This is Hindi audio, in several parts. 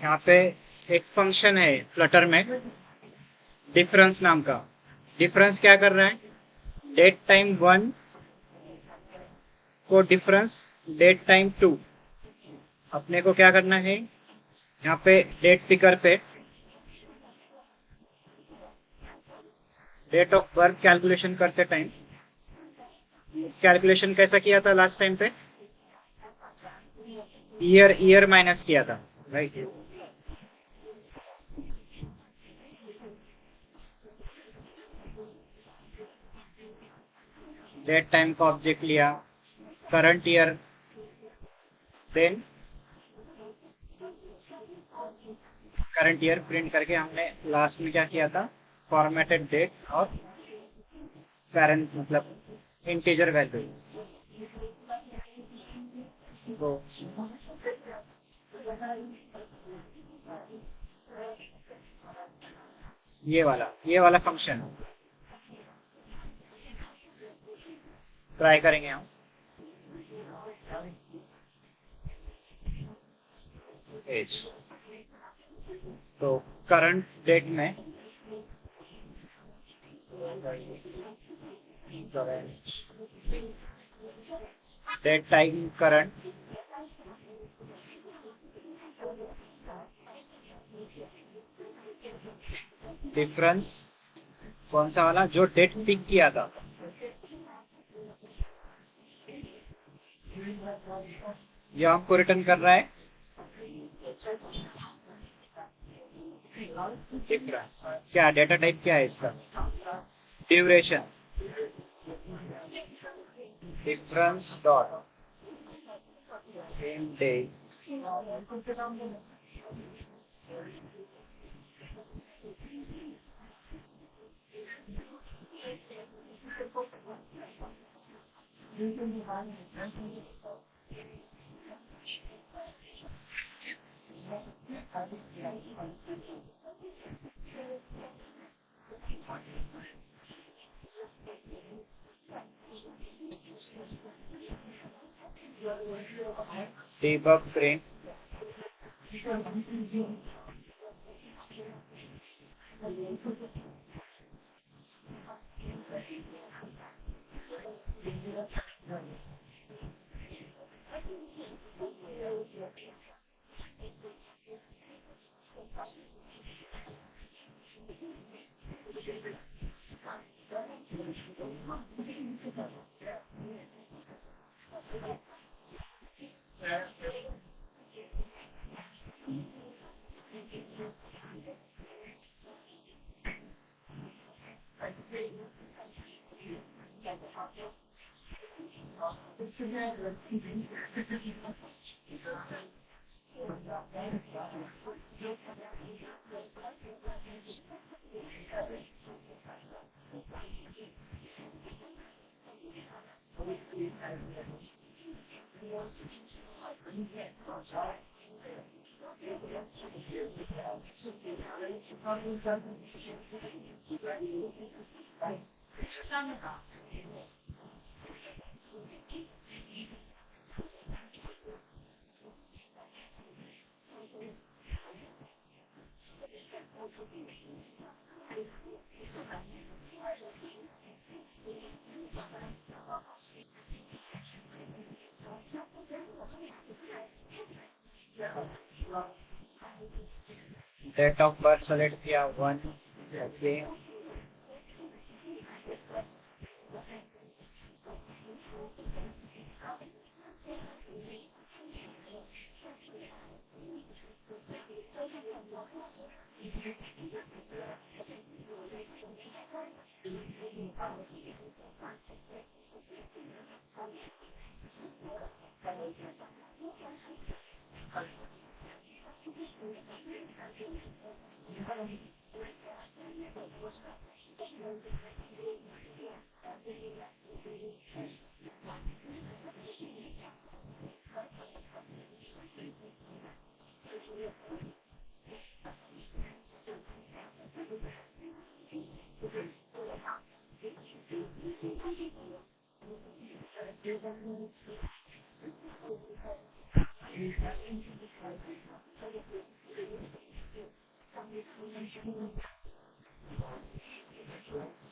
यहाँ पे एक फंक्शन है फ्लटर में डिफरेंस नाम का। डिफरेंस क्या कर रहा है? डेट टाइम 1 को डिफरेंस डेट टाइम 2। अपने को क्या करना है, यहाँ पे डेट पिकर पे डेट ऑफ बर्थ कैलकुलेशन करते टाइम कैलकुलेशन कैसा किया था लास्ट टाइम पे? ईयर माइनस किया था, राइट? डेट टाइम का ऑब्जेक्ट लिया, current year, then current year print करके हमने लास्ट में क्या किया था? फॉर्मेटेड डेट और पेरेंट मतलब इंटीजर वैल्यू। तो ये वाला फंक्शन ट्राई करेंगे हम। एज तो करंट डेट में डेट टाइम करंट डिफरेंस कौन सा वाला? जो डेट पिक किया था। ये हमको रिटर्न कर रहा है डिफरेंस। क्या डेटा टाइप क्या है इसका? Duration difference dot same day debug print date of birth select किया 1। ओके।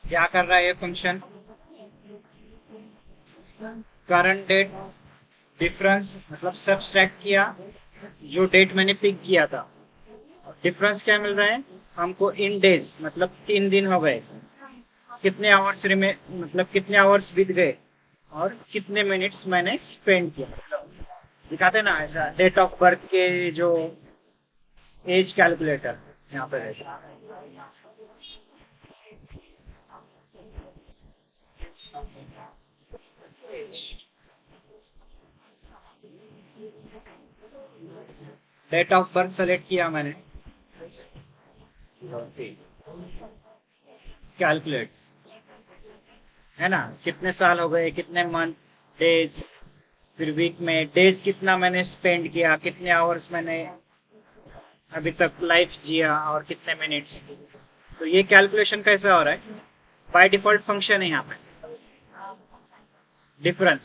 क्या कर रहा है ये फंक्शन? करंट डेट डिफरेंस मतलब सब्सट्रैक्ट किया जो डेट मैंने पिक किया था। डिफरेंस क्या मिल रहा है हमको? इन डेज मतलब 3 दिन हो गए, कितने आवर्स रिमे मतलब कितने आवर्स बीत गए और कितने मिनट्स मैंने स्पेंड किया। दिखाते ना ऐसा डेट ऑफ बर्थ के जो एज कैलकुलेटर यहाँ पे रहता है। डेट ऑफ बर्थ सेलेक्ट किया मैंने, कैलकुलेट है ना, कितने साल हो गए, कितने मंथ, डेज, फिर वीक में डेज कितना मैंने स्पेंड किया, कितने आवर्स मैंने अभी तक लाइफ जिया और कितने मिनट्स। तो ये कैलकुलेशन कैसा हो रहा है? बाय डिफॉल्ट फंक्शन है यहाँ पे डिफरेंस।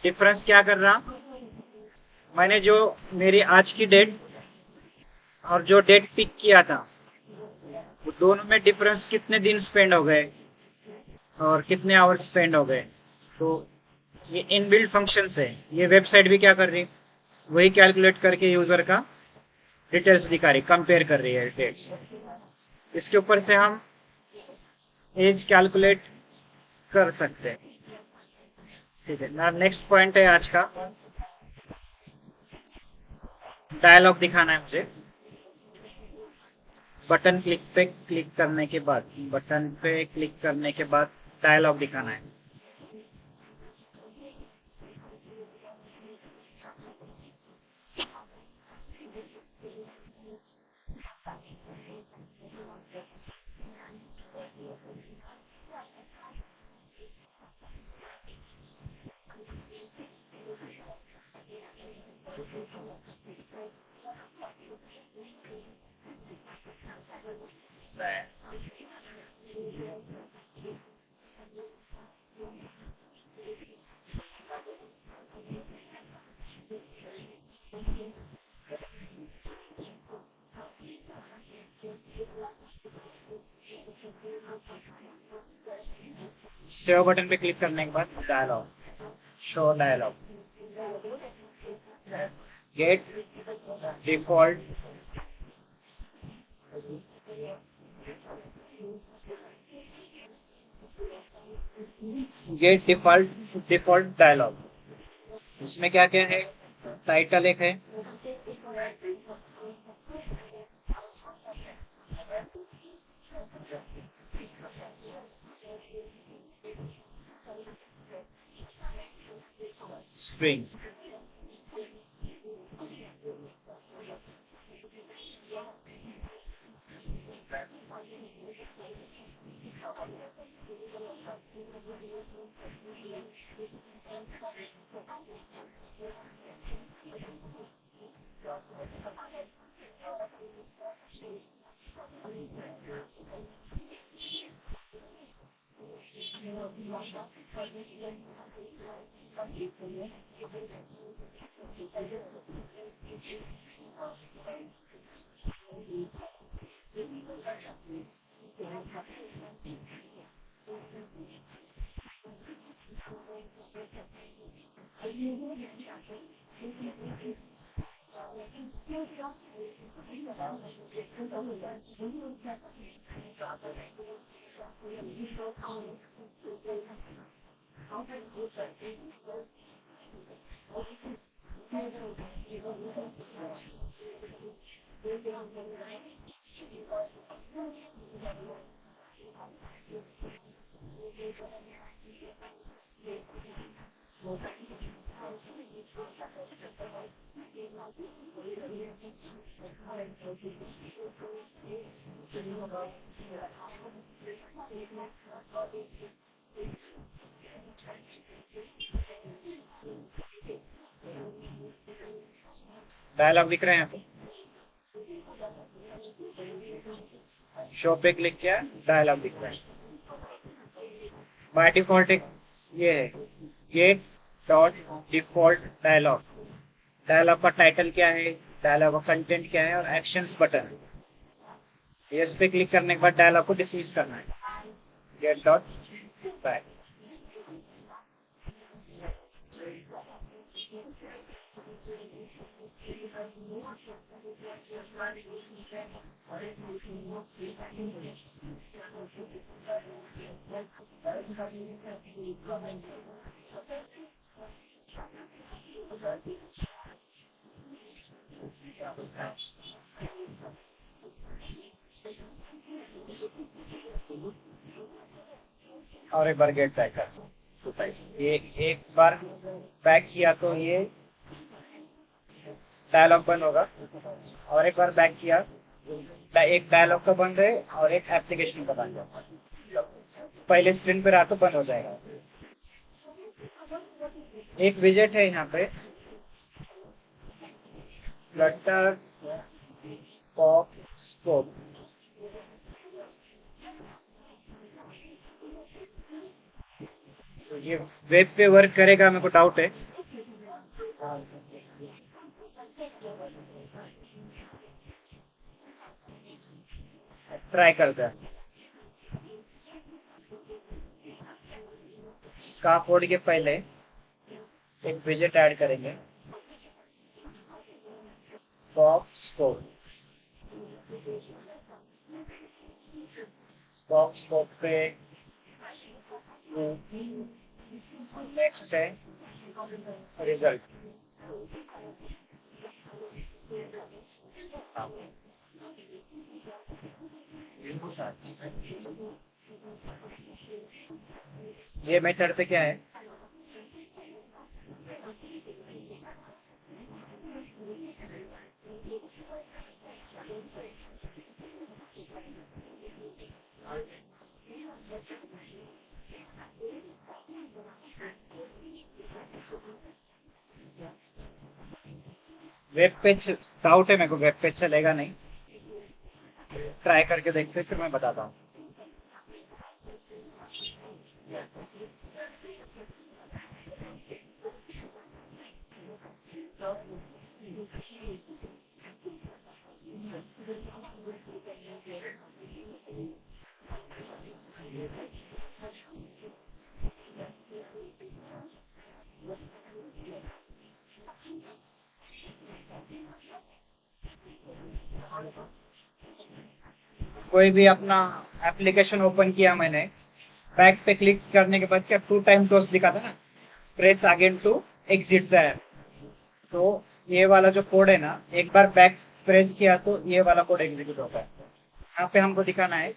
डिफरेंस क्या कर रहा, मैंने जो मेरी आज की डेट और जो डेट पिक किया था वो दोनों में डिफरेंस कितने दिन स्पेंड हो गए और कितने आवर्स स्पेंड हो गए। तो ये इनबिल्ट फंक्शन है। ये वेबसाइट भी क्या कर रही, वही कैलकुलेट करके यूजर का डिटेल्स दिखा रही, कंपेयर कर रही है डेट्स। इसके ऊपर से हम एज कैलकुलेट कर सकते हैं। ठीक है ना। नेक्स्ट पॉइंट है आज का, डायलॉग दिखाना है मुझे। बटन क्लिक पे क्लिक करने के बाद, बटन पे क्लिक करने के बाद डायलॉग दिखाना है। सेव बटन पे क्लिक करने के बाद dialog, show dialog, get default, get default dialog. इसमें क्या क्या है? टाइटल एक है, स्प्रिंग। डायलॉग दिख रहे हैं आपको? शो पे क्लिक किया, डायलॉग दिख रहा है। बाय डिफॉल्ट एक ये है, get dot default dialog. Dialog का टाइटल क्या है, डायलॉग का कंटेंट क्या है और एक्शंस बटन। इस पे क्लिक करने के बाद डायलॉग को डिसमिस करना है। Get dot back. और एक बार गेट बैक कर। ये एक बार बैक किया तो ये डायलॉग बंद होगा, और एक बार बैक किया, एक डायलॉग का बंद है और एक एप्लीकेशन का बंद है। पहले स्क्रीन पे रहा तो बंद हो जाएगा। एक विजेट है यहाँ पे, फ्लटर पॉप स्कोप। तो ये वेब पे वर्क करेगा, मेरे को डाउट है। ट्राई करते हैं। स्काफोल्ड के पहले एक विजेट ऐड करेंगे, पॉप स्कोप। पॉप स्कोप पे नेक्स्ट है रिजल्ट। ये मेथड पे क्या है, वेब पेज डाउट है मेरे को, वेब पेज चलेगा नहीं। ट्राई करके देखते फिर मैं बताता हूँ। कोई भी अपना एप्लीकेशन ओपन किया मैंने, बैक पे क्लिक करने के बाद क्या 2 टाइम टॉस दिखा था ना, press again to exit the app. तो ये वाला जो कोड है ना, एक बार बैक प्रेस किया तो ये वाला कोड एग्जीक्यूट होता है। यहाँ पे हमको दिखाना है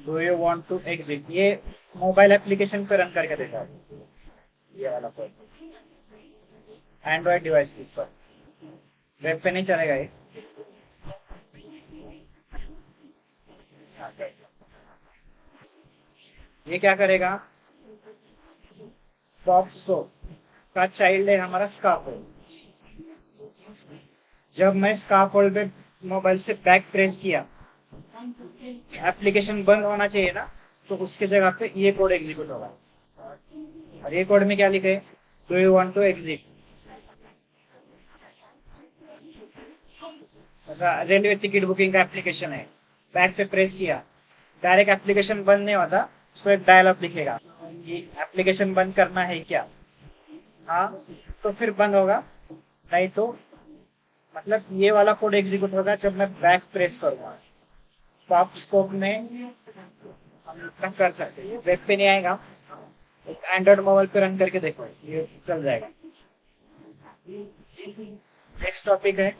do you want to exit, ये मोबाइल एप्लीकेशन पे रन करके देखा है ये वाला कोड। एंड्रॉइड डिवाइस के ऊपर। वेब पे नहीं चलेगा ये। ये क्या करेगा, पॉप स्कोप का चाइल्ड है हमारा स्काफोल्ड। जब मैं स्काफोल्ड पे मोबाइल से बैक प्रेस किया, एप्लीकेशन बंद होना चाहिए ना, तो उसके जगह पे ये कोड एग्जीक्यूट होगा। और ये कोड में क्या लिखे, do you want to exit. Railway ticket booking का एप्लीकेशन है, बैक पे प्रेस किया, डायरेक्ट एप्लीकेशन बंद नहीं होता, उसको एक डायलॉग दिखेगा, ये एप्लीकेशन बंद करना है क्या, हाँ तो फिर बंद होगा, नहीं तो मतलब ये वाला कोड एग्जीक्यूट होगा जब मैं बैक प्रेस करूंगा। पॉप स्कोप में हम कर सकते हैं, वेब पे नहीं आएगा, एक एंड्रॉइड मोबाइल पे रन करके देखो, ये चल जाएगा। नेक्स्ट टॉपिक है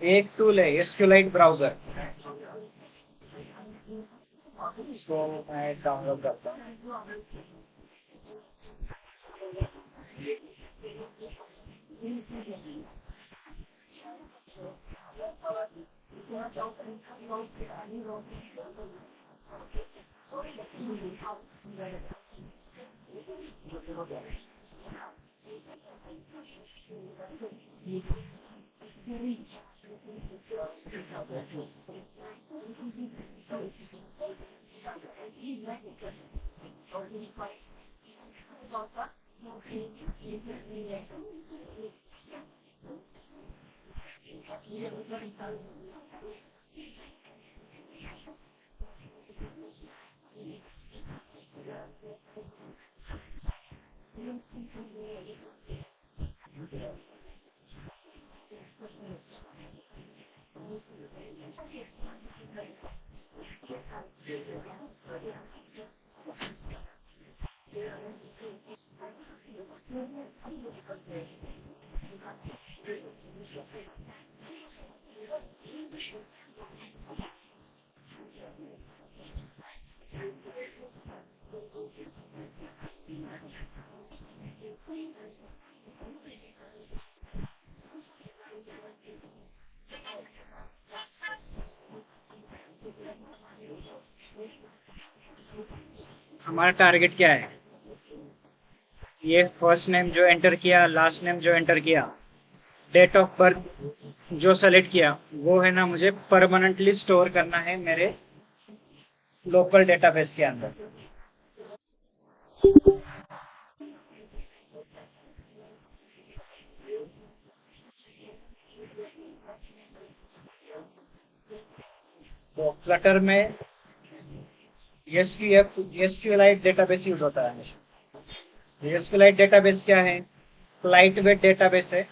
एक टूल है एसक्यूलाइट ब्राउजर, इसको मैं डाउनलोड करता हूँ। हमारा टारगेट क्या है, ये फर्स्ट नेम जो एंटर किया, लास्ट नेम जो एंटर किया, डेट ऑफ बर्थ जो सेलेक्ट किया, वो है ना मुझे परमानेंटली स्टोर करना है मेरे लोकल डेटाबेस के अंदर। तो फ्लटर में एसक्यूएलाइट डेटाबेस यूज होता है। एसक्यूएलाइट डेटाबेस क्या है, लाइट वेट डेटाबेस है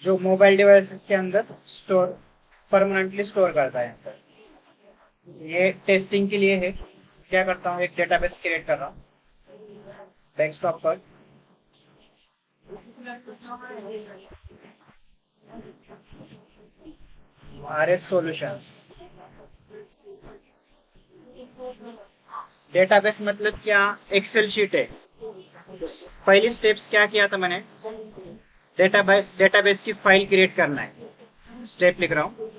जो मोबाइल डिवाइस के अंदर स्टोर परमानेंटली स्टोर करता है। ये टेस्टिंग के लिए है। क्या करता हूँ, एक डेटाबेस क्रिएट कर रहा हूँ डेस्कटॉप पर। RS सॉल्यूशंस डेटाबेस मतलब क्या, एक्सेल शीट है। पहली स्टेप्स क्या किया था मैंने, डेटाबेस की फाइल क्रिएट करना है। स्टेप लिख रहा हूँ,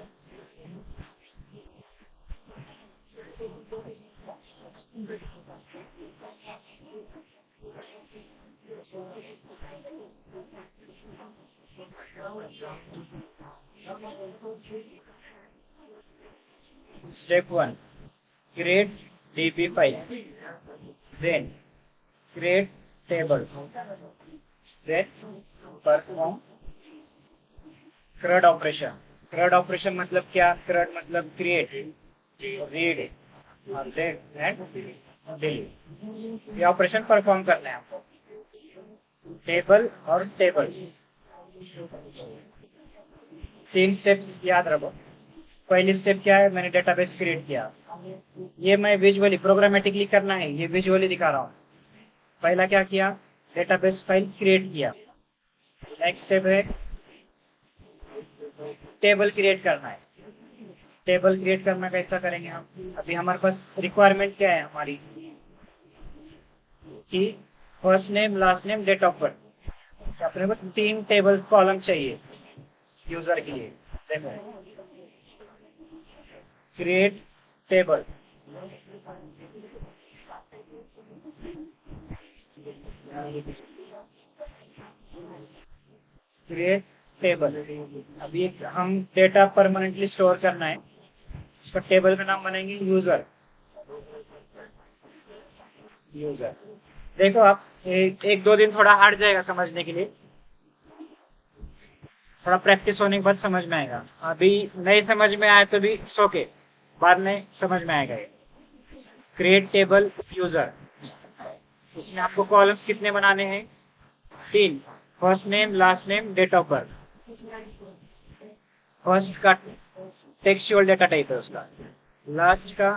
step 1 create db file, then create table, then perform CRUD operation. CRUD operation मतलब क्या, CRUD मतलब create, read और then and delete। ये ऑपरेशन परफॉर्म करना है आपको। टेबल और टेबल्स, 3 स्टेप्स याद रखो। पहली स्टेप क्या है, मैंने डेटाबेस क्रिएट किया, ये मैं विजुअली प्रोग्रामेटिकली करना है, ये विजुअली दिखा रहा हूँ। पहला क्या किया, डेटाबेस फाइल क्रिएट किया। नेक्स्ट स्टेप है टेबल क्रिएट करना है। टेबल क्रिएट करना कैसा करेंगे हम? अभी हमारे पास रिक्वायरमेंट क्या है हमारी कि first name, last name, date of birth. अपने को 3 टेबल कॉलम चाहिए यूजर के लिए। देखो, क्रिएट टेबल, क्रिएट टेबल। अभी हम डेटा परमानेंटली स्टोर करना है, इसका टेबल का नाम बनाएंगे यूजर। यूजर देखो आप, एक दो दिन थोड़ा हार्ड जाएगा समझने के लिए, थोड़ा प्रैक्टिस होने के बाद समझ में आएगा। अभी नहीं समझ में आए तो भी इट्स ओके, बाद में समझ में आएगा। क्रिएट टेबल यूजर, इसमें आपको कॉलम्स कितने बनाने हैं? 3। First name, last name, date of birth. First का टेक्सचुअल डेटा टाइप है उसका, लास्ट का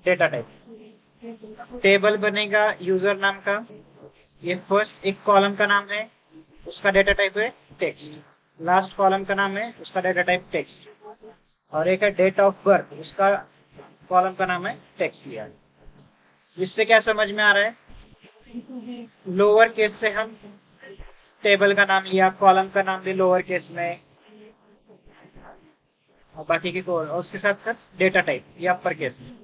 डेटा टाइप। टेबल बनेगा यूजर नाम का, ये फर्स्ट एक कॉलम का नाम है, उसका डेटा टाइप है टेक्स्ट। लास्ट कॉलम का नाम है, उसका डेटा टाइप टेक्स्ट। और एक है डेट ऑफ बर्थ, उसका कॉलम का नाम है टेक्स्ट लिया। इससे क्या समझ में आ रहा है? लोअर केस से हम टेबल का नाम लिया, कॉलम का नाम भी लोअर केस में, और बाकी के और उसके साथ साथ डेटा टाइप ये अपर केस में।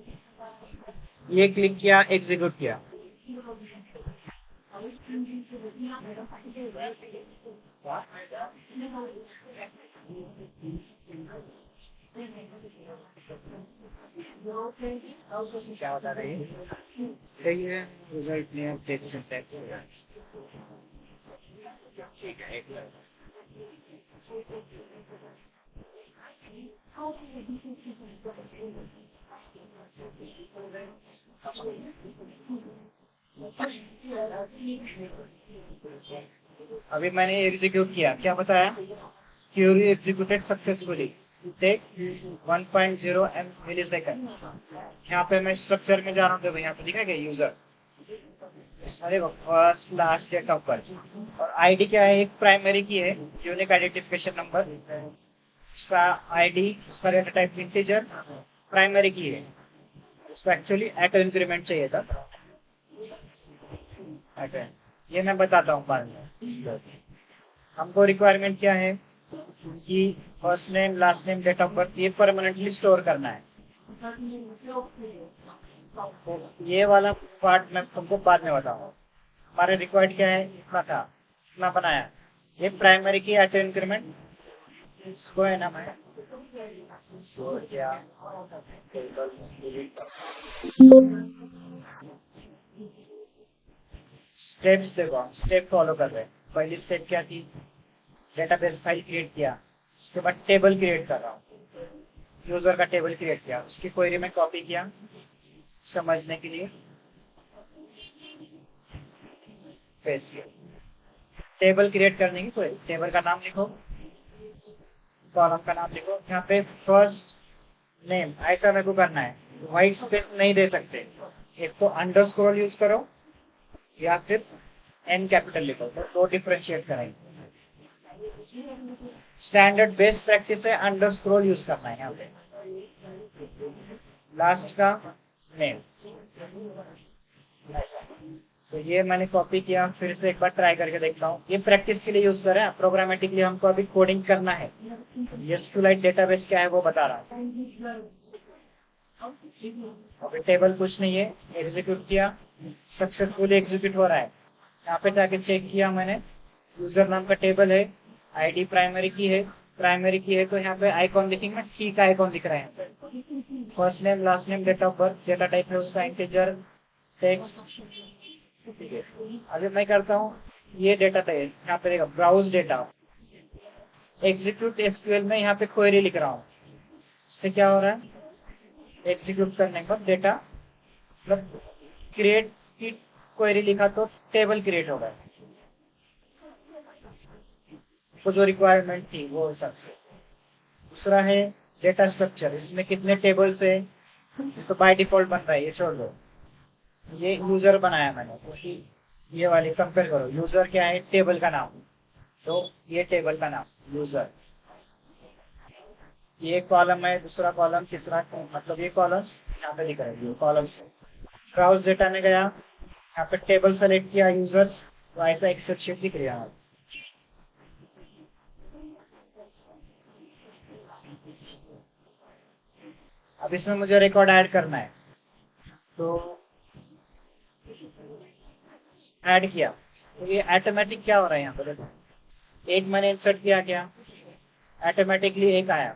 ये क्लिक किया, एग्जीक्यूट किया। क्या बता रही है? सही है, रिजल्ट में टेक्स्ट ठीक है। अभी मैंने एग्जीक्यूट किया, क्या बताया? Query executed successfully, take 1.0 millisecond. यहाँ पे मैं स्ट्रक्चर में जा रहा हूँ, तो यहाँ पे लिखा गया यूजर, अरे first, last, date of birth. और आईडी क्या है? एक प्राइमरी की है, यूनिक आइडेंटिफिकेशन नंबर। उसका आईडी, उसका data type integer, primary key है। इसको एक्चुअली एटो इंक्रीमेंट चाहिए था। ये मैं बताता हूँ बाद में। हमको रिक्वायरमेंट क्या है कि first name, last name, date of birth ये परमानेंटली स्टोर करना है। तो ये वाला पार्ट मैं तुमको बाद में बताऊंगा। हमारे रिक्वायर्ड क्या है? इतना था, इतना बनाया। ये प्राइमरी की एटो इंक्रीमेंट, इसको है ना मैं स्टेप्स देखो, स्टेप फॉलो कर रहे हैं। पहली स्टेप क्या थी? डेटाबेस फाइल क्रिएट किया, उसके बाद टेबल क्रिएट कर रहा हूँ, यूजर का टेबल क्रिएट किया, उसकी क्वेरी में कॉपी किया समझने के लिए, पेस्ट किया। टेबल क्रिएट करने की क्वेरी, टेबल का नाम लिखो, कॉलम का नाम लिखो। यहाँ पे फर्स्ट नेम ऐसा मेरे को करना है, व्हाइट स्पेस नहीं दे सकते। एक तो अंडरस्कोर यूज करो या फिर एन कैपिटल लिखो, तो दो डिफरेंशिएट करेंगे। स्टैंडर्ड बेस्ट प्रैक्टिस है अंडरस्कोर यूज करना है यहाँ पे। लास्ट का नेम, तो ये मैंने कॉपी किया। फिर से एक बार ट्राई करके देखता हूँ। ये प्रैक्टिस के लिए यूज कर रहे हैं, प्रोग्रामेटिकली हमको अभी कोडिंग करना है। SQLite डेटाबेस क्या है वो बता रहा हूँ। अभी टेबल कुछ नहीं है, एग्जीक्यूट किया, सक्सेसफुली एग्जीक्यूट हो रहा है। यहाँ पे जाके चेक किया मैंने, यूजर नाम का टेबल है, आईडी प्राइमरी की है, प्राइमरी की है तो यहाँ पे आइकॉन दिखेंगे, ठीक आइकॉन दिख रहा है। First name, last name, date of birth, data type है उसका इंटीजर, टेक्स्ट। ठीक है, अभी मैं करता हूँ ये डेटा टाइप, यहाँ पे देखा ब्राउज डेटा, एग्जीक्यूट SQL में यहाँ पे क्वेरी लिख रहा हूँ। इससे क्या हो रहा है? एग्जीक्यूट करने के बाद डेटा मतलब क्रिएट की क्वेरी लिखा तो टेबल क्रिएट होगा, तो जो रिक्वायरमेंट थी वो सबसे। दूसरा है डेटा स्ट्रक्चर, इसमें कितने टेबल्स है तो बाय डिफॉल्ट बनता है, ये छोड़ दो। ये यूजर बनाया मैंने, क्योंकि ये वाली कंपेयर करो, यूजर क्या है? टेबल का नाम, तो ये टेबल का नाम यूजर। ये एक कॉलम है, दूसरा कॉलम, तीसरा मतलब ये कॉलम्स यहाँ पे दिख रहे हैं, ये कॉलम्स है। ब्राउज डेटा में गया, यहाँ पे टेबल सेलेक्ट किया यूजर्स, तो ऐसा एक्सेल शीट दिख रहा है। अब इसमें मुझे रिकॉर्ड ऐड करना है, तो ऐड किया, तो ये ऑटोमेटिक क्या हो रहा है यहाँ पर देखो, एक मैंने इंसर्ट किया, क्या ऑटोमेटिकली एक आया,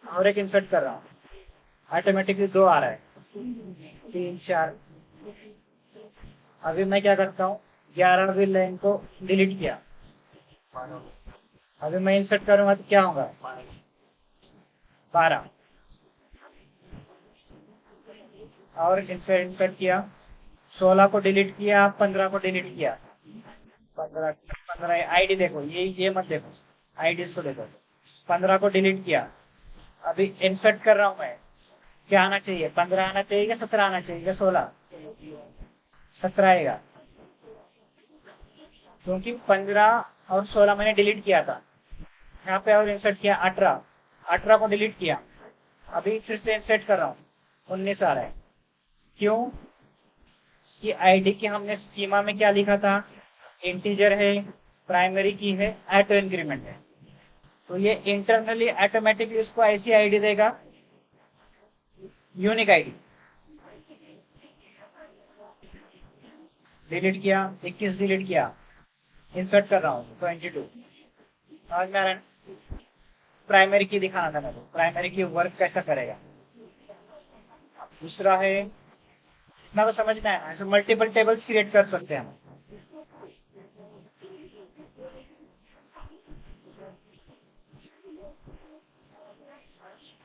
और एक इंसर्ट कर रहा हूँ, ऑटोमेटिकली 2 आ रहा है, 3 4। अभी मैं क्या करता हूँ, 11वीं लाइन को डिलीट किया, अभी मैं इंसर्ट करूंगा तो क्या होगा, 12। और इंसर्ट किया, 16 को डिलीट किया, 15 को डिलीट किया, 15 आईडी देखो, ये मत देखो, आईडी को देखो, 15 को डिलीट किया। अभी इंसर्ट कर रहा हूं मैं, क्या आना चाहिए, 15 आना चाहिए या 17 आना चाहिए या 16? 17 आएगा, क्योंकि 15 और 16 मैंने डिलीट किया था। यहाँ पे और इंसर्ट किया 18, 18 को डिलीट किया, अभी फिर से इंसर्ट कर रहा हूँ, 19 आ रहा है। क्यों कि आईडी की हमने स्कीमा में क्या लिखा था, इंटीजर है, प्राइमरी की है, ऑटो इंक्रीमेंट है, तो ये इंटरनली ऑटोमेटिकली इसको ऐसी आईडी देगा, यूनिक आईडी। डिलीट किया, 21 डिलीट किया, इंसर्ट कर रहा हूँ 22, समझ में आ रहा है? प्राइमरी की दिखाना था मेरे को, प्राइमरी की वर्क कैसा करेगा। दूसरा है, इतना तो समझ में आया, मल्टीपल टेबल्स क्रिएट कर सकते हैं हम।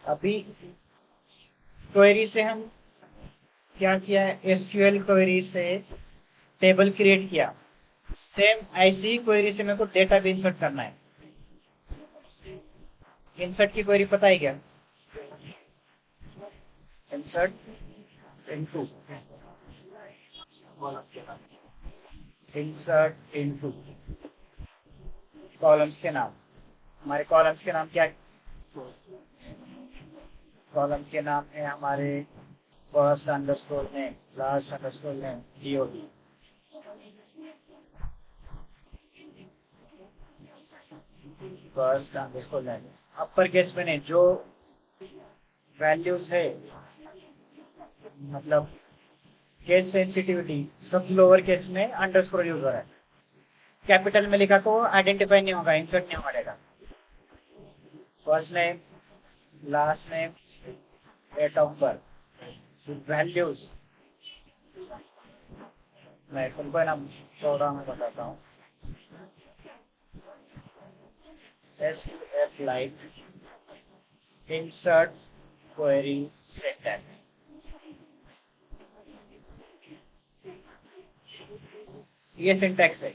अभी क्वेरी से हम क्या किया है, एसक्यूएल क्वेरी से टेबल क्रिएट किया, सेम ऐसी ही क्वेरी से मेरे को डेटा भी इंसर्ट करना है। इंसर्ट की क्वेरी पता है क्या, insert into, insert into columns के नाम, हमारे कॉलम्स के नाम क्या है, कॉलम के नाम है हमारे first underscore name, last underscore name, DoD. First underscore name upper case में नहीं, जो वैल्यूज है मतलब केस सेंसिटिविटी सब लोअर केस में अंडरस्कोर यूज हो रहा है, कैपिटल में लिखा तो आइडेंटिफाई नहीं होगा, इंसर्ट नहीं होगा। First name, last name, date of birth, values मैं तुमको नाम 14 में बताता हूँ। SQL like insert query syntax, ये सिंटैक्स है,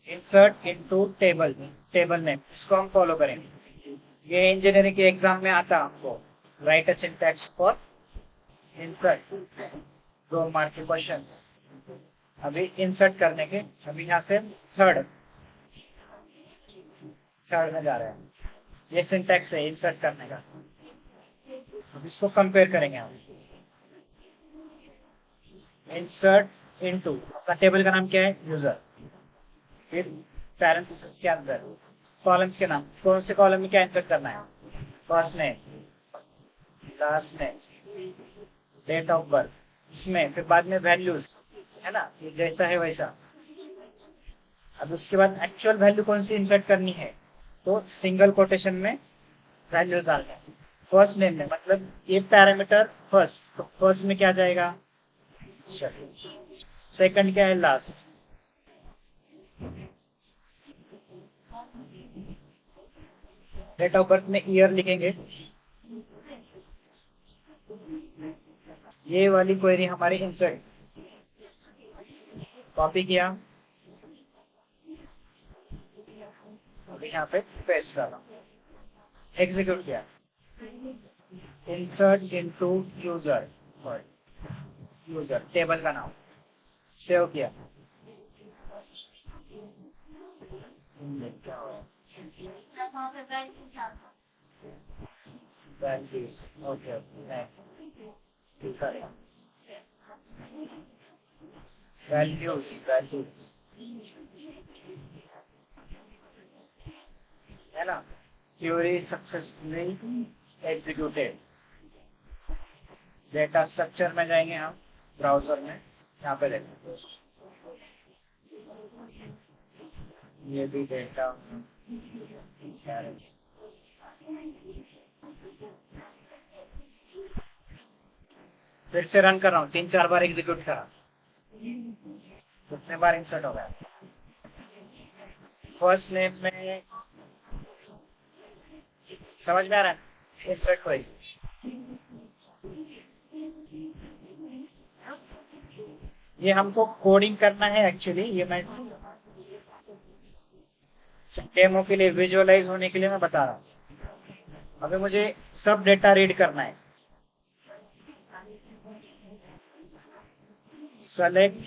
insert into table, table name, इसको हम फॉलो करेंगे। ये इंजीनियरिंग के एग्जाम में आता है आपको, right a syntax for insert, 2 mark के क्वेश्चन। अभी इंसर्ट करने के, अभी यहाँ से थर्ड में जा रहे हैं, ये सिंटैक्स है इंसर्ट करने का। अब इसको कंपेयर करेंगे हम, इंसर्ट इनटू, आपका टेबल का नाम क्या है, यूजर, फिर पैरेंथेसिस के अंदर कॉलम्स के नाम, कौन से कॉलम में क्या इंसर्ट करना है, first name, last name, date of birth, इसमें फिर बाद में वैल्यूज है ना, ये जैसा है वैसा। अब उसके बाद एक्चुअल वैल्यू कौन सी इंसर्ट करनी है, तो सिंगल कोटेशन में वैल्यूज डालना है। फर्स्ट नेम में मतलब ये पैरामीटर फर्स्ट, तो फर्स्ट में क्या जाएगा, सेकंड क्या है, लास्ट। डेट ऑफ बर्थ में ईयर लिखेंगे। ये वाली क्वेरी हमारी इंसर्ट, कॉपी किया, अभी यहाँ पे पेस्ट डाला, एग्जीक्यूट किया, insert into user, user table का नाम, सेव किया, values. Okay, next. Sorry. values है ना, query successfully executed. Data structure में जाएंगे हम, ब्राउजर में, यहाँ पे देखो ये भी डेटा फिर से रन कर रहा हूँ, 3-4 बार एग्जीक्यूट करा, कितने बार इंसर्ट हो गया। फर्स्ट नेम में समझ में आ रहा है, इंसर्ट हुई। ये हमको कोडिंग करना है एक्चुअली, ये मैं डेमो के लिए, विजुअलाइज होने के लिए मैं बता रहा हूँ। अभी मुझे सब डेटा रीड करना है। Select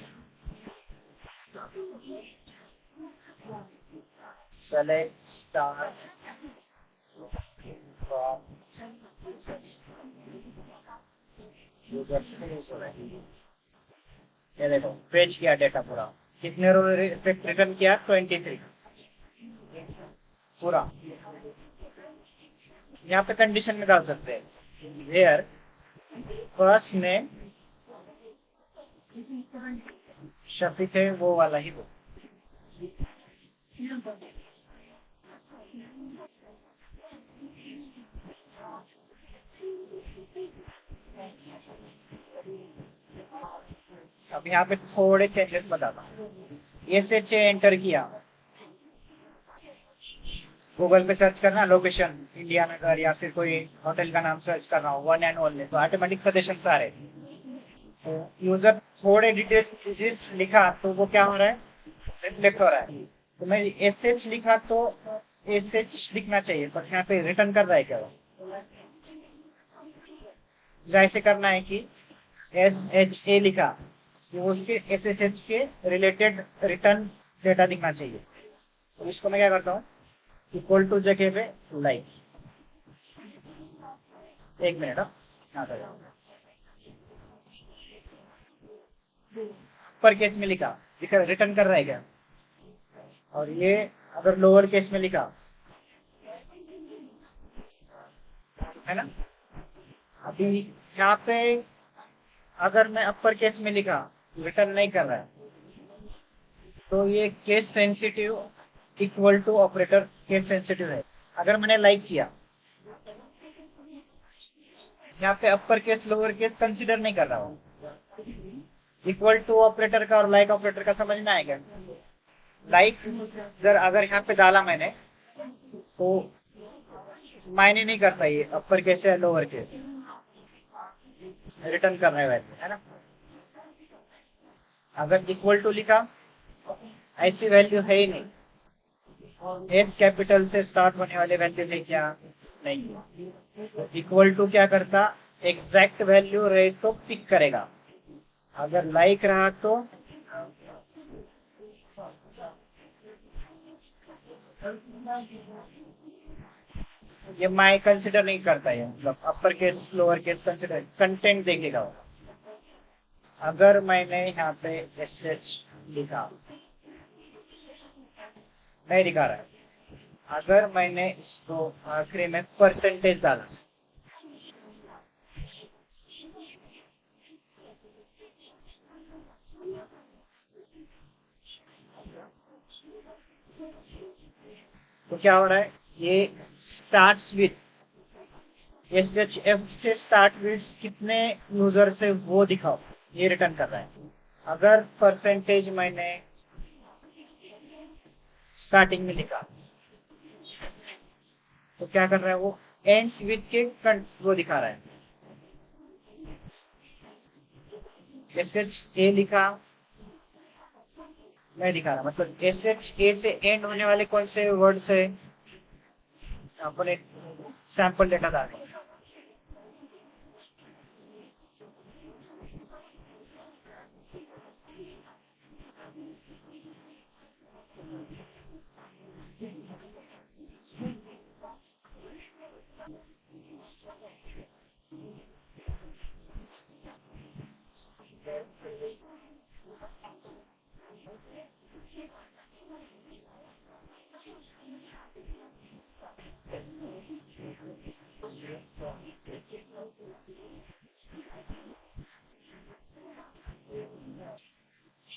star from users. ये देखो पेज किया डेटा पूरा, कितने रो रिटर्न किया, 23 पूरा। यहाँ पे कंडीशन में डाल सकते हैं, वेयर फर्स्ट नेम शफीक है, वो वाला ही दो। अब यहाँ पे थोड़े चेंजेस बताता हूँ। SHA एंटर किया, गूगल पे सर्च करना लोकेशन इंडिया में घर, या फिर कोई होटल का नाम सर्च कर रहा हूँ, वन एंड ओनली, तो ऑटोमेटिक सजेशन आ रहे। तो यूजर थोड़े डिटेल्स लिखा तो वो क्या हो रहा है, रिफ्लेक्ट हो रहा है। तो मैं SH लिखा तो SH लिखना चाहिए, पर यहाँ पे रिटर्न कर रहा है क्या वो, ऐसे करना है कि SHA लिखा तो उसके SSH के रिलेटेड रिटर्न डेटा दिखना चाहिए। तो इसको मैं क्या करता हूँ, इक्वल टू जगह पे लाइक, एक मिनट पर केस में लिखा रिटर्न कर रहा है क्या, और ये अगर लोअर केस में लिखा है ना। अभी यहाँ पे अगर मैं अपर केस में लिखा रिटर्न नहीं कर रहा है, तो ये case sensitive equal to operator case sensitive है। अगर मैंने लाइक किया, यहाँ पे upper case lower case consider नहीं कर रहा हूँ। इक्वल टू ऑपरेटर का और लाइक ऑपरेटर का समझ में आएगा। लाइक अगर यहाँ पे डाला मैंने तो मायने नहीं करता ये अपर केस या लोअर केस, रिटर्न कर रहे वैसे, है ना। अगर इक्वल टू लिखा, ऐसी वैल्यू है ही नहीं, एफ कैपिटल से स्टार्ट होने वाले वैल्यू है क्या, नहीं। इक्वल टू क्या करता, एग्जैक्ट वैल्यू रहे तो पिक करेगा, अगर लाइक रहा तो ये माई कंसिडर नहीं करता है, मतलब अपर case lower case consider, content देखेगा वो। अगर मैंने यहाँ पे SH लिखा, नहीं दिखा रहा है। अगर मैंने इसको आखिरी में परसेंटेज डाला, तो क्या हो रहा है, ये स्टार्ट्स विथ SHF से स्टार्ट विथ कितने यूजर से वो दिखाओ, ये रिटर्न कर रहा है। अगर परसेंटेज मैंने स्टार्टिंग में लिखा, तो क्या कर रहा है वो, एंड्स विथ के वो दिखा रहा है। SHA लिखा, नहीं दिखा रहा, मतलब SHA से एंड होने वाले कौन से वर्ड से अपने सैंपल डेटा डालें।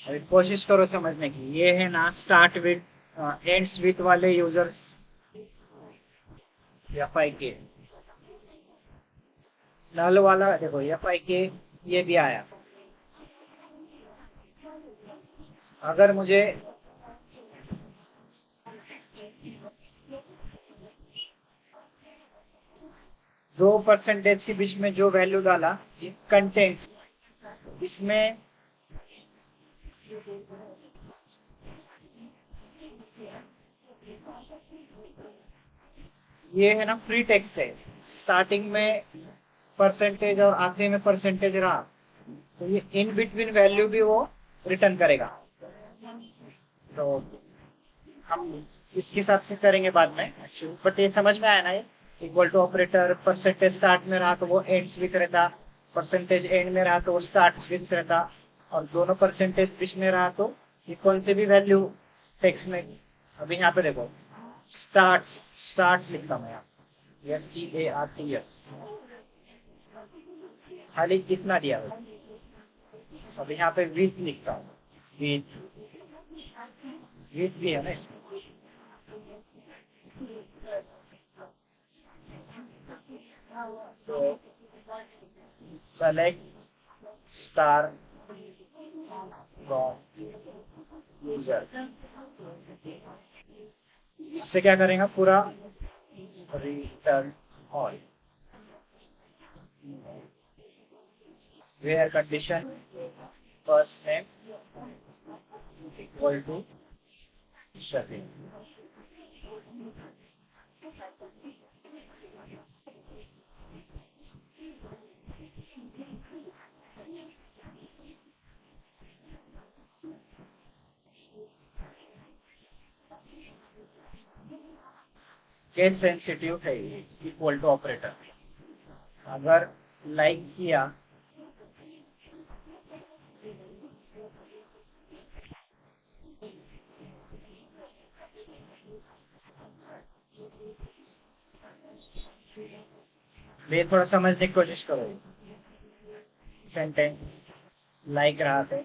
अभी कोशिश करो समझने की। ये है ना स्टार्ट विद एंड्स विथ वाले यूजर्स एफ आई के। नल वाला देखो एफ आई के ये भी आया। अगर मुझे दो परसेंटेज के बीच में जो वैल्यू डाला कंटेंट्स, इसमें ये है ना फ्री टेक्स्ट है। स्टार्टिंग में परसेंटेज और आखिरी में परसेंटेज रहा, तो ये इन बिटवीन वैल्यू भी वो रिटर्न करेगा। तो हम इसके हिसाब से करेंगे बाद में, बट ये समझ में आया ना। ये equal to operator percentage start में रहा तो वो एंड्स विथ रहता, परसेंटेज एंड में रहा तो वो स्टार्ट्स विथ रहता, और दोनों परसेंटेज बीच में रहा तो ये कौन से भी वैल्यू टेक्स्ट में। अभी यहाँ पे देखो स्टार्ट्स, स्टार्ट्स लिखता हूँ यहाँ STARTS, खाली कितना दिया हुआ। अब यहाँ पे विथ लिखता हूँ, विथ, विथ भी है ना इसमें। तो सेलेक्ट स्टार फ्रॉम यूजर, इससे क्या करेगा पूरा return all. Where condition first name equal to Shafiq. Case sensitive है इक्वल टू ऑपरेटर। अगर लाइक किया ये थोड़ा समझने की कोशिश करो। सेंटेंस लाइक रहा थे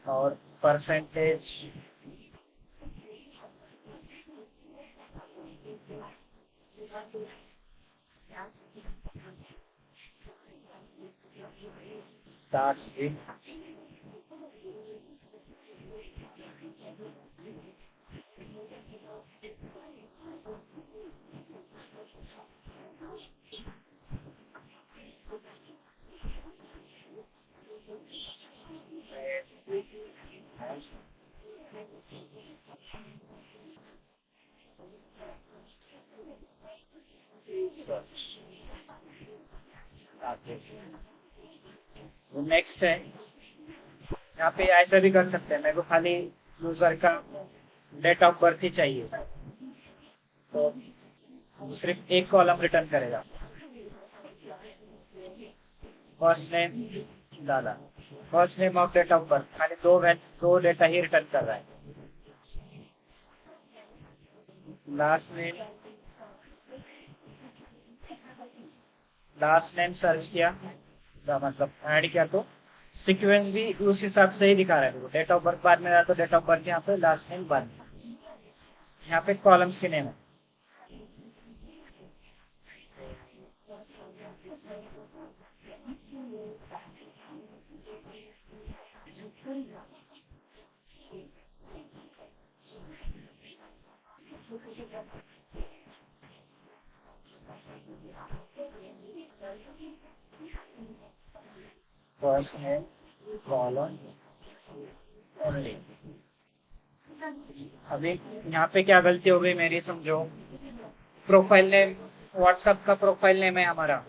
और परसेंटेज starts with नेक्स्ट है। यहाँ पे ऐसा भी कर सकते हैं, मेरे को खाली यूजर का डेट ऑफ बर्थ ही चाहिए, तो सिर्फ एक कॉलम रिटर्न करेगा। फर्स्ट नेम डाला, फर्स्ट नेम और डेट ऑफ बर्थ, खाली दो डेटा ही रिटर्न कर रहा है। लास्ट नेम सर्च किया, मतलब ऐड किया तो सीक्वेंस भी उस हिसाब से ही दिखा रहा है। डेट ऑफ बर्थ बाद में रहा तो डेट ऑफ बर्थ यहाँ पे, लास्ट नेम बाद में। यहाँ पे कॉलम्स के नेम है। First name column only. अभी यहाँ पे क्या गलती हो गई मेरी, समझो। प्रोफाइल नेम, व्हाट्सएप का प्रोफाइल नेम है हमारा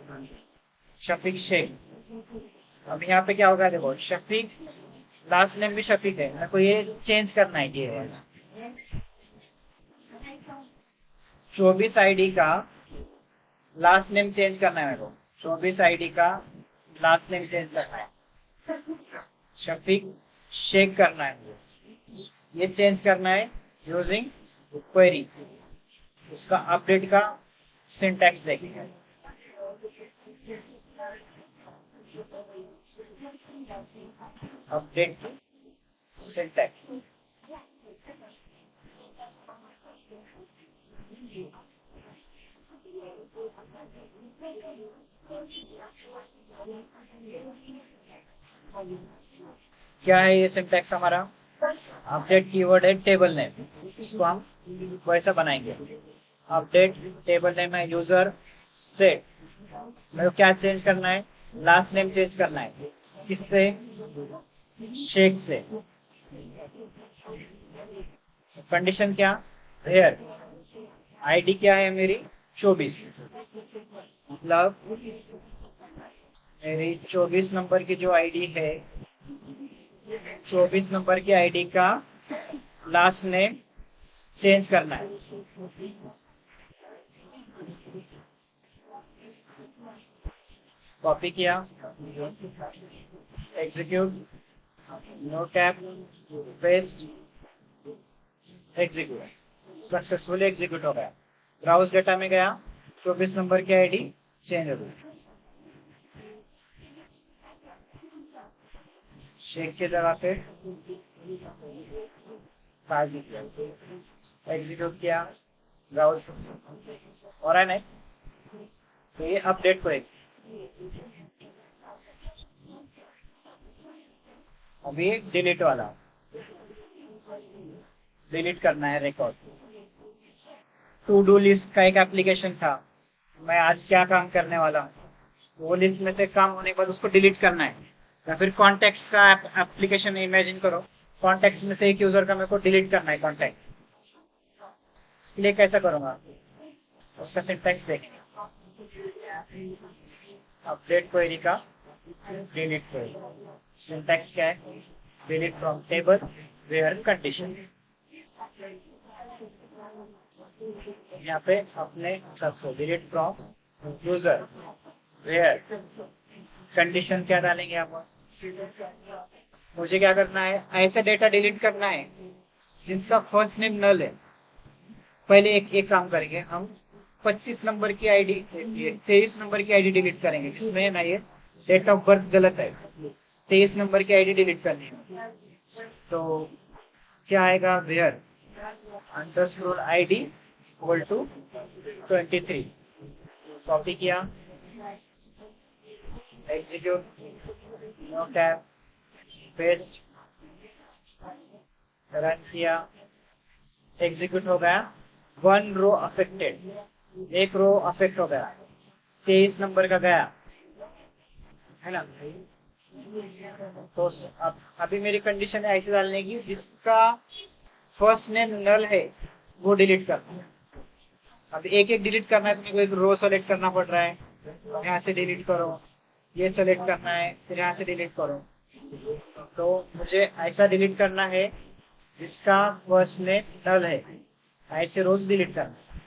शफीक शेख। अब यहाँ पे क्या होगा, देखो शफीक, लास्ट नेम भी शफीक है, मेरे को ये चेंज करना है। ये 24 ID का लास्ट नेम चेंज करना है मेरे को। 24 ID का लास्ट नेम चेंज करना है, शफीक शेख करना है मुझे। ये चेंज करना है यूजिंग क्वेरी। उसका अपडेट का सिंटैक्स देखेंगे। Update syntax. क्या है ये सिंटैक्स हमारा? अपडेट कीवर्ड है टेबल नेम, इसको हम वैसा बनाएंगे। अपडेट टेबल नेम है यूजर सेट, मेरे को क्या चेंज करना है? लास्ट नेम चेंज करना है। किससे? शेख से। कंडीशन क्या? वेयर आईडी क्या है मेरी? 24, मतलब मेरी 24 नंबर की जो आईडी है, 24 नंबर की आईडी का लास्ट नेम चेंज करना है। कॉपी किया, execute, no tab, paste, execute. Successfully execute हो गया। ब्राउज डेटा में गया, 24 नंबर की आईडी चेंज हो गई। शेख की जगह पे काजी किया, एग्जीक्यूट किया, ब्राउज हो रहा है नहीं, तो ये अपडेट को अभी डिलीट वाला, डिलीट करना है रिकॉर्ड। टू डू लिस्ट का एक एप्लीकेशन था, मैं आज क्या काम करने वाला हूँ, वो लिस्ट में से काम होने के बाद उसको डिलीट करना है। या फिर कॉन्टेक्ट्स का एप्लीकेशन इमेजिन करो, कॉन्टेक्ट्स में से एक यूजर का मेरे को डिलीट करना है कॉन्टेक्ट, इसके लिए कैसा करूंगा? उसका सिंटैक्स देखेंगे। अपडेट क्वेरी का डिलीट क्वेरी, सिंटैक्स क्या है? Delete from table where condition. यहाँ पे अपने सबसे delete from user where condition क्या डालेंगे आप? मुझे क्या करना है? ऐसा डेटा डिलीट करना है जिसका फर्स्ट नेम नल है। पहले एक काम करेंगे हम, 25 नंबर की आईडी, 23 नंबर की आईडी डिलीट करेंगे जिसमें ना ये डेट ऑफ बर्थ गलत है। 23 नंबर की आईडी डिलीट करनी है, तो क्या आएगा? Where underscore ID equal to 23। Copy किया, execute, no tab, paste, run किया, एग्जीक्यूट हो गया। 1 रो अफेक्टेड, एक रो अफेक्ट हो गया, 23 नंबर का गया है ना। तो अब अभी मेरी कंडीशन है ऐसे डालने की जिसका फर्स्ट नेम नल है वो डिलीट करना है। अब एक एक डिलीट करना है तो मेरे को एक रो सेलेक्ट करना पड़ रहा है, यहाँ से डिलीट करो, ये सेलेक्ट करना है, फिर यहाँ से डिलीट करो। तो मुझे ऐसा डिलीट करना है जिसका फर्स्ट नेम नल है, ऐसे रोज डिलीट करना है।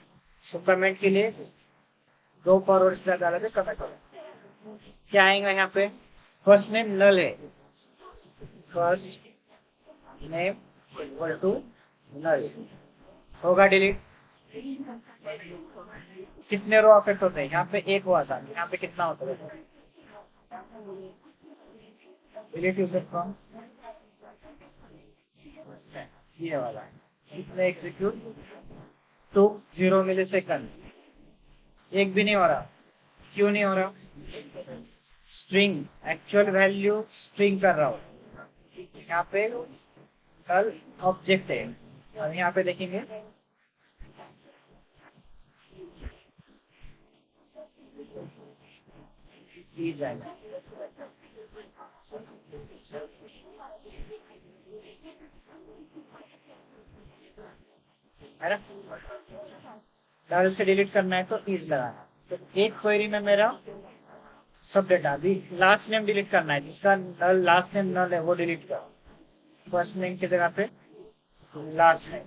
तो कमेंट के लिए 2 फॉरवर्ड्स डाला थे, कमेंट करो क्या आएगा यहाँ पे? फर्स्ट नेम नल है, first name equal to null, होगा डिलीट। कितने रो अफेक्ट होते हैं? यहाँ पे एक हुआ था, यहाँ पे कितना होता है? डिलीट यूजर फ्रॉम, ये वाला है, इसमें एग्जीक्यूट तो 0 मिलीसेकंड, एक भी नहीं हो रहा। क्यों नहीं हो रहा? स्ट्रिंग, एक्चुअल वैल्यू स्ट्रिंग कर रहा हूँ। यहाँ पे नल ऑब्जेक्ट है, और यहाँ पे देखेंगे है ना। नल से डिलीट करना है तो इज लगाना। तो एक क्वेरी में मेरा सब डेटा, अभी लास्ट नेम डिलीट करना है जिसका नल लास्ट नेम नल है वो डिलीट करो, फर्स्ट नेम की जगह पे लास्ट नेम,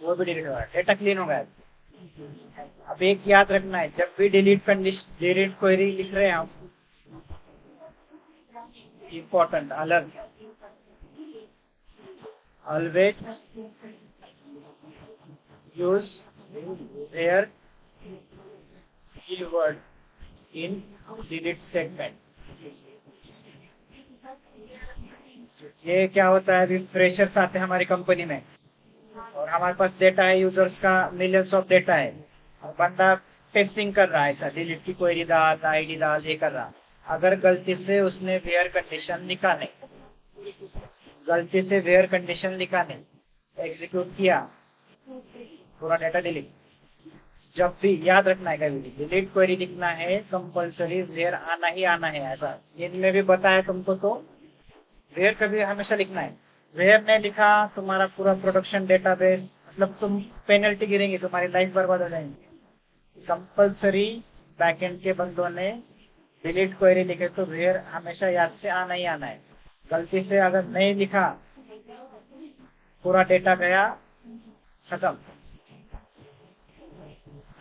वो भी डिलीट होगा, डेटा क्लीन हो गया। अब एक याद रखना है, जब भी डिलीट कंडीशन, डिलीट क्वेरी लिख रहे हैं हम, important alert, always use their keyword in delete segment। ये क्या होता है, अभी फ्रेशर्स आते हैं हमारी कंपनी में और हमारे पास डेटा है, यूजर्स का मिलियंस ऑफ डेटा है, और बंदा टेस्टिंग कर रहा है, ऐसा डिलीट की क्वेरी डाल, आईडी डाल, ये कर रहा। अगर गलती से उसने वेयर कंडीशन लिखा नहीं, गलती से वेयर कंडीशन लिखा नहीं, एग्जीक्यूट किया, पूरा डेटा डिलीट। जब भी याद रखना है, कभी डिलीट क्वेरी लिखना है कंपल्सरी वेयर आना ही आना है, ऐसा इनमें भी बताया तुमको। तो वेयर कभी हमेशा लिखना है, वेयर नहीं लिखा तुम्हारा पूरा प्रोडक्शन डेटाबेस, मतलब तुम पेनल्टी गिरेंगे, तुम्हारी लाइफ बर्बाद हो जाएंगी। कंपल्सरी बैकएंड के बंदों ने डिलीट क्वेरी लिखे तो वेयर हमेशा याद से आना ही आना है। गलती से अगर नहीं लिखा, पूरा डेटा गया, खत्म,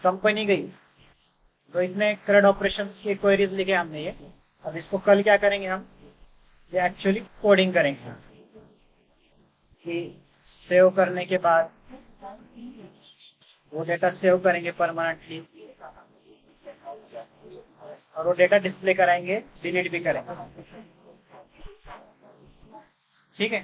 कंपनी गई। तो इतने क्रेड ऑपरेशन की क्वेरीज लिखे हमने ये। अब इसको कल क्या करेंगे हम, ये एक्चुअली कोडिंग करेंगे कि सेव करने के बाद वो डेटा सेव करेंगे परमानेंटली, और वो डेटा डिस्प्ले कराएंगे, डिलीट भी करेंगे। ठीक है।